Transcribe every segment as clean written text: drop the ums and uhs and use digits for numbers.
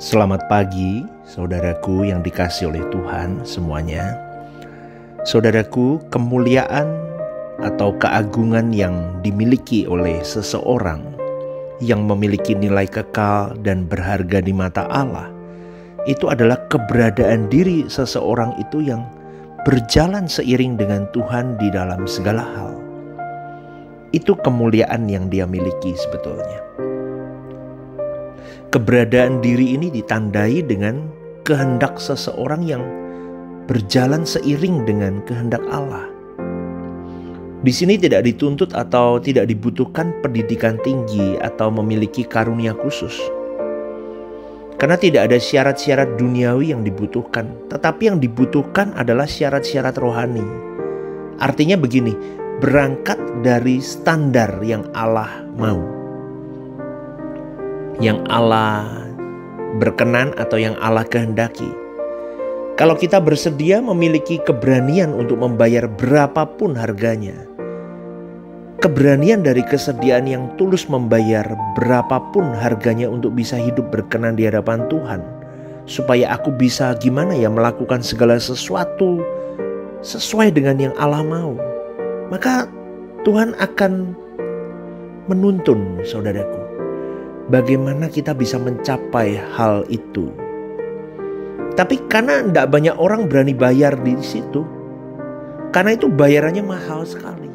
Selamat pagi, saudaraku yang dikasihi oleh Tuhan semuanya. Saudaraku, kemuliaan atau keagungan yang dimiliki oleh seseorang yang memiliki nilai kekal dan berharga di mata Allah, itu adalah keberadaan diri seseorang itu yang berjalan seiring dengan Tuhan di dalam segala hal. Itu kemuliaan yang dia miliki sebetulnya. Keberadaan diri ini ditandai dengan kehendak seseorang yang berjalan seiring dengan kehendak Allah. Di sini tidak dituntut atau tidak dibutuhkan pendidikan tinggi atau memiliki karunia khusus. Karena tidak ada syarat-syarat duniawi yang dibutuhkan, tetapi yang dibutuhkan adalah syarat-syarat rohani. Artinya begini, berangkat dari standar yang Allah mau, yang Allah berkenan atau yang Allah kehendaki. Kalau kita bersedia memiliki keberanian untuk membayar berapapun harganya, keberanian dari kesediaan yang tulus membayar berapapun harganya untuk bisa hidup berkenan di hadapan Tuhan, supaya aku bisa melakukan segala sesuatu sesuai dengan yang Allah mau, maka Tuhan akan menuntun saudaraku bagaimana kita bisa mencapai hal itu. Tapi karena tidak banyak orang berani bayar di situ, karena itu bayarannya mahal sekali.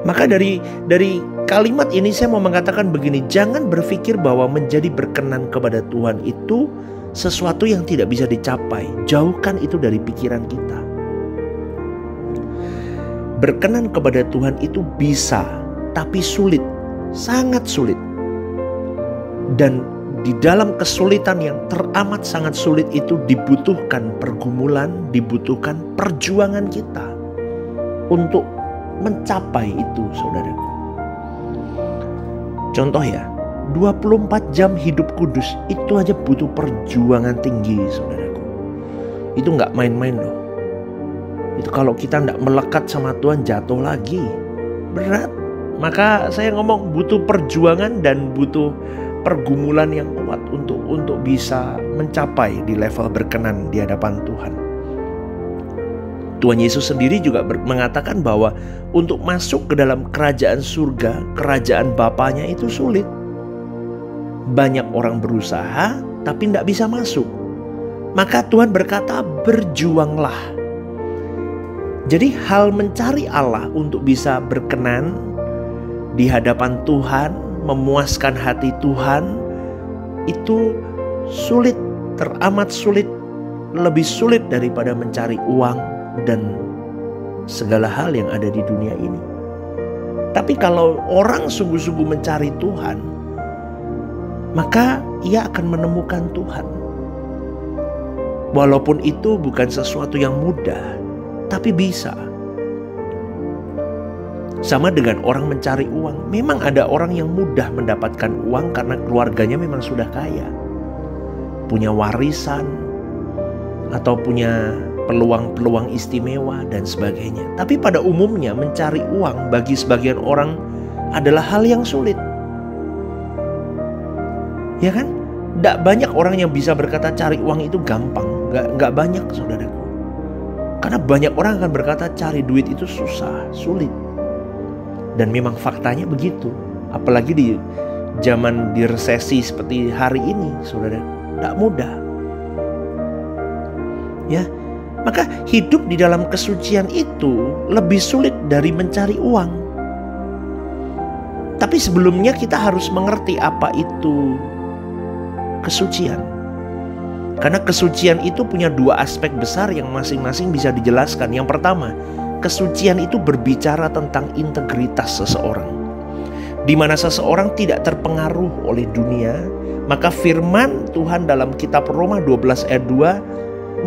Maka dari kalimat ini saya mau mengatakan begini, jangan berpikir bahwa menjadi berkenan kepada Tuhan itu sesuatu yang tidak bisa dicapai. Jauhkan itu dari pikiran kita. Berkenan kepada Tuhan itu bisa, tapi sulit, sangat sulit. Dan di dalam kesulitan yang teramat sangat sulit itu dibutuhkan pergumulan, dibutuhkan perjuangan kita untuk mencapai itu, saudaraku. Contoh ya, 24 jam hidup kudus itu aja butuh perjuangan tinggi, saudaraku. Itu nggak main-main loh. Itu kalau kita nggak melekat sama Tuhan jatuh lagi, berat. Maka saya ngomong butuh perjuangan dan butuh pergumulan yang kuat untuk bisa mencapai di level berkenan di hadapan Tuhan. Tuhan Yesus sendiri juga mengatakan bahwa untuk masuk ke dalam kerajaan surga, kerajaan Bapanya itu sulit. Banyak orang berusaha tapi tidak bisa masuk. Maka Tuhan berkata, berjuanglah. Jadi hal mencari Allah untuk bisa berkenan di hadapan Tuhan, memuaskan hati Tuhan, itu sulit, teramat sulit, lebih sulit daripada mencari uang dan segala hal yang ada di dunia ini. Tapi kalau orang sungguh-sungguh mencari Tuhan, maka ia akan menemukan Tuhan. Walaupun itu bukan sesuatu yang mudah, tapi bisa. Sama dengan orang mencari uang. Memang ada orang yang mudah mendapatkan uang karena keluarganya memang sudah kaya, punya warisan, atau punya peluang-peluang istimewa dan sebagainya. Tapi pada umumnya mencari uang bagi sebagian orang adalah hal yang sulit. Ya kan? Tidak banyak orang yang bisa berkata cari uang itu gampang. Gak banyak, saudaraku. Karena banyak orang akan berkata cari duit itu susah, sulit. Dan memang faktanya begitu. Apalagi di zaman di resesi seperti hari ini, saudara, tidak mudah. Ya, maka hidup di dalam kesucian itu lebih sulit dari mencari uang. Tapi sebelumnya kita harus mengerti apa itu kesucian. Karena kesucian itu punya dua aspek besar yang masing-masing bisa dijelaskan. Yang pertama, kesucian itu berbicara tentang integritas seseorang, di mana seseorang tidak terpengaruh oleh dunia. Maka firman Tuhan dalam kitab Roma 12 ayat 2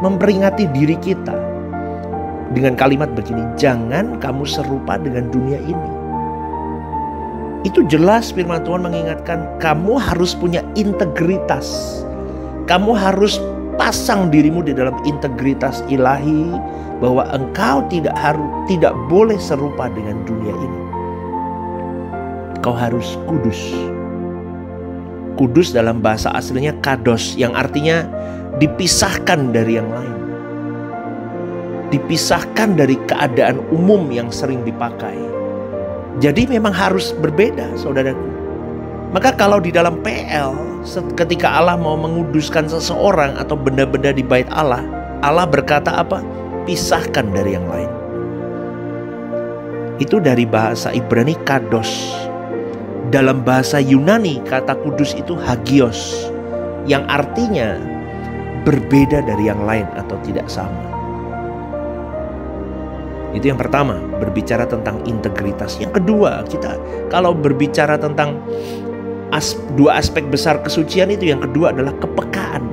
memperingati diri kita dengan kalimat begini, jangan kamu serupa dengan dunia ini. Itu jelas firman Tuhan mengingatkan kamu harus punya integritas. Kamu harus pasang dirimu di dalam integritas ilahi, bahwa engkau tidak boleh serupa dengan dunia ini. Kau harus kudus. Kudus dalam bahasa aslinya kados, yang artinya dipisahkan dari yang lain. Dipisahkan dari keadaan umum yang sering dipakai. Jadi memang harus berbeda, saudaraku. Maka kalau di dalam PL, ketika Allah mau menguduskan seseorang atau benda-benda di bait Allah, Allah berkata apa? Pisahkan dari yang lain. Itu dari bahasa Ibrani kados. Dalam bahasa Yunani kata kudus itu hagios, yang artinya berbeda dari yang lain atau tidak sama. Itu yang pertama, berbicara tentang integritas. Yang kedua, kita kalau berbicara tentang dua aspek besar kesucian itu, yang kedua adalah kepekaan.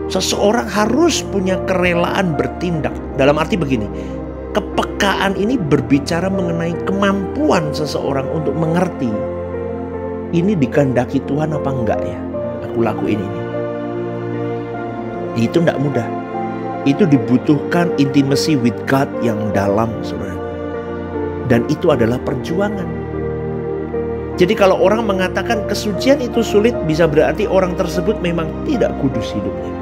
Seseorang harus punya kerelaan bertindak. Dalam arti begini, kepekaan ini berbicara mengenai kemampuan seseorang untuk mengerti, ini dikehendaki Tuhan apa enggak ya, aku lakuin ini. Itu enggak mudah. Itu dibutuhkan intimacy with God yang dalam, saudara. Dan itu adalah perjuangan. Jadi kalau orang mengatakan kesucian itu sulit, bisa berarti orang tersebut memang tidak kudus hidupnya.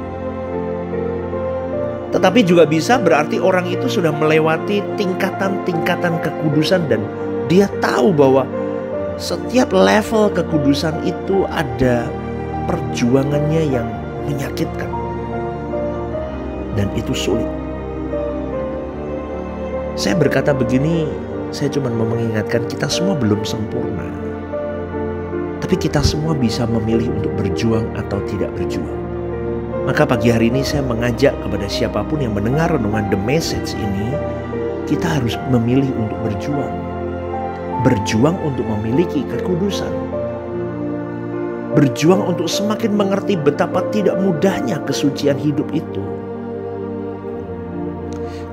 Tetapi juga bisa berarti orang itu sudah melewati tingkatan-tingkatan kekudusan dan dia tahu bahwa setiap level kekudusan itu ada perjuangannya yang menyakitkan. Dan itu sulit. Saya berkata begini, saya cuma mau mengingatkan kita semua belum sempurna. Tapi kita semua bisa memilih untuk berjuang atau tidak berjuang. Maka pagi hari ini saya mengajak kepada siapapun yang mendengar renungan The Message ini, kita harus memilih untuk berjuang. Berjuang untuk memiliki kekudusan. Berjuang untuk semakin mengerti betapa tidak mudahnya kesucian hidup itu.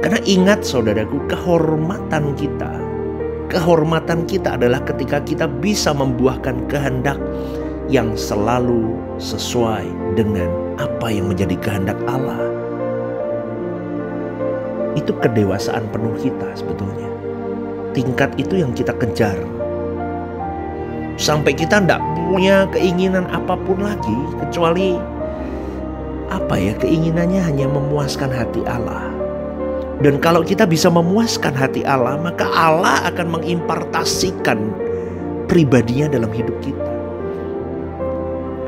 Karena ingat saudaraku, kehormatan kita adalah ketika kita bisa membuahkan kehendak yang selalu sesuai dengan apa yang menjadi kehendak Allah. Itu kedewasaan penuh kita sebetulnya. Tingkat itu yang kita kejar. Sampai kita tidak punya keinginan apapun lagi, kecuali keinginannya hanya memuaskan hati Allah. Dan kalau kita bisa memuaskan hati Allah, maka Allah akan mengimpartasikan pribadinya dalam hidup kita.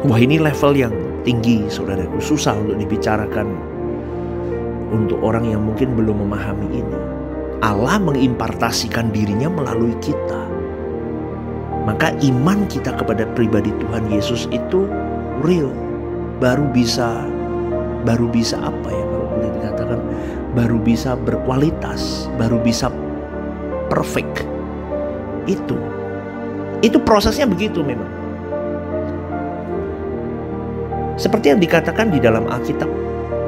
Wah, ini level yang tinggi, saudaraku. Susah untuk dibicarakan untuk orang yang mungkin belum memahami ini. Allah mengimpartasikan dirinya melalui kita. Maka iman kita kepada pribadi Tuhan Yesus itu real. Baru bisa apa ya, kalau boleh dikatakan, baru bisa berkualitas, baru bisa perfect. Itu prosesnya begitu memang. Seperti yang dikatakan di dalam Alkitab,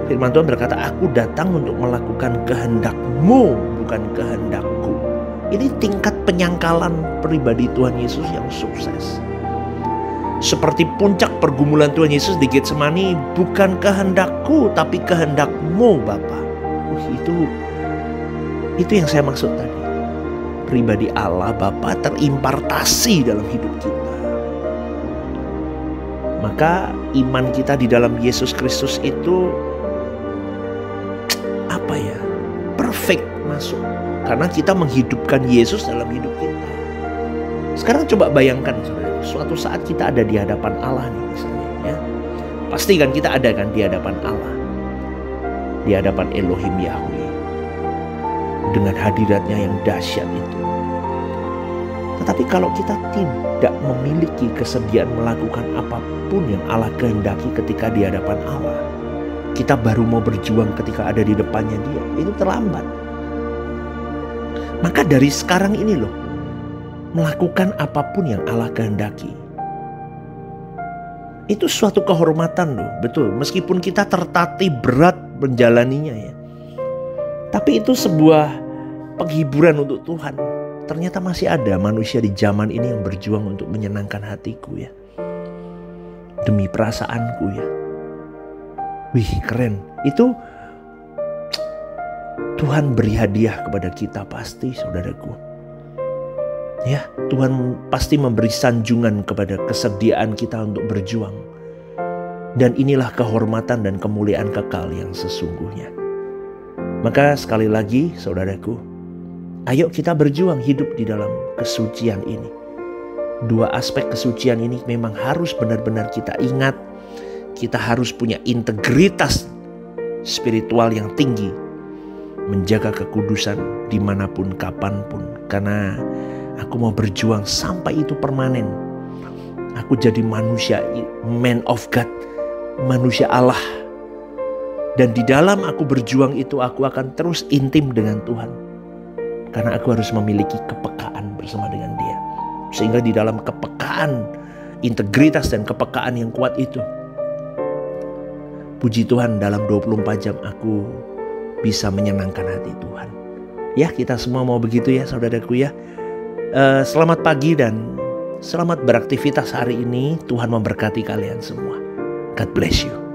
firman Tuhan berkata, aku datang untuk melakukan kehendak-Mu, bukan kehendak-Ku. Ini tingkat penyangkalan pribadi Tuhan Yesus yang sukses. Seperti puncak pergumulan Tuhan Yesus di Getsemani, bukan kehendak-Ku tapi kehendak-Mu Bapa. Itu yang saya maksud tadi. Pribadi Allah Bapa terimpartasi dalam hidup kita. Maka iman kita di dalam Yesus Kristus itu perfect masuk. Karena kita menghidupkan Yesus dalam hidup kita. Sekarang coba bayangkan, saudara, suatu saat kita ada di hadapan Allah nih misalnya, ya. Pasti kan kita ada kan di hadapan Allah, di hadapan Elohim Yahweh, dengan hadiratnya yang dahsyat itu. Tetapi kalau kita tidak memiliki kesediaan melakukan apapun yang Allah kehendaki ketika di hadapan Allah, kita baru mau berjuang ketika ada di depannya Dia, itu terlambat. Maka dari sekarang ini loh, melakukan apapun yang Allah kehendaki, itu suatu kehormatan loh, betul. Meskipun kita tertatih berat menjalaninya ya, tapi itu sebuah penghiburan untuk Tuhan. Ternyata masih ada manusia di zaman ini yang berjuang untuk menyenangkan hatiku ya, demi perasaanku ya. Wih, keren. Itu Tuhan beri hadiah kepada kita pasti, saudaraku. Ya, Tuhan pasti memberi sanjungan kepada kesediaan kita untuk berjuang. Dan inilah kehormatan dan kemuliaan kekal yang sesungguhnya. Maka sekali lagi saudaraku, ayo kita berjuang hidup di dalam kesucian ini. Dua aspek kesucian ini memang harus benar-benar kita ingat. Kita harus punya integritas spiritual yang tinggi. Menjaga kekudusan dimanapun, kapanpun. Karena aku mau berjuang sampai itu permanen. Aku jadi manusia, man of God, manusia Allah. Dan di dalam aku berjuang itu aku akan terus intim dengan Tuhan. Karena aku harus memiliki kepekaan bersama dengan Dia. Sehingga di dalam kepekaan, integritas dan kepekaan yang kuat itu, puji Tuhan, dalam 24 jam aku bisa menyenangkan hati Tuhan. Ya, kita semua mau begitu ya saudaraku ya. Selamat pagi dan selamat beraktivitas hari ini. Tuhan memberkati kalian semua. God bless you.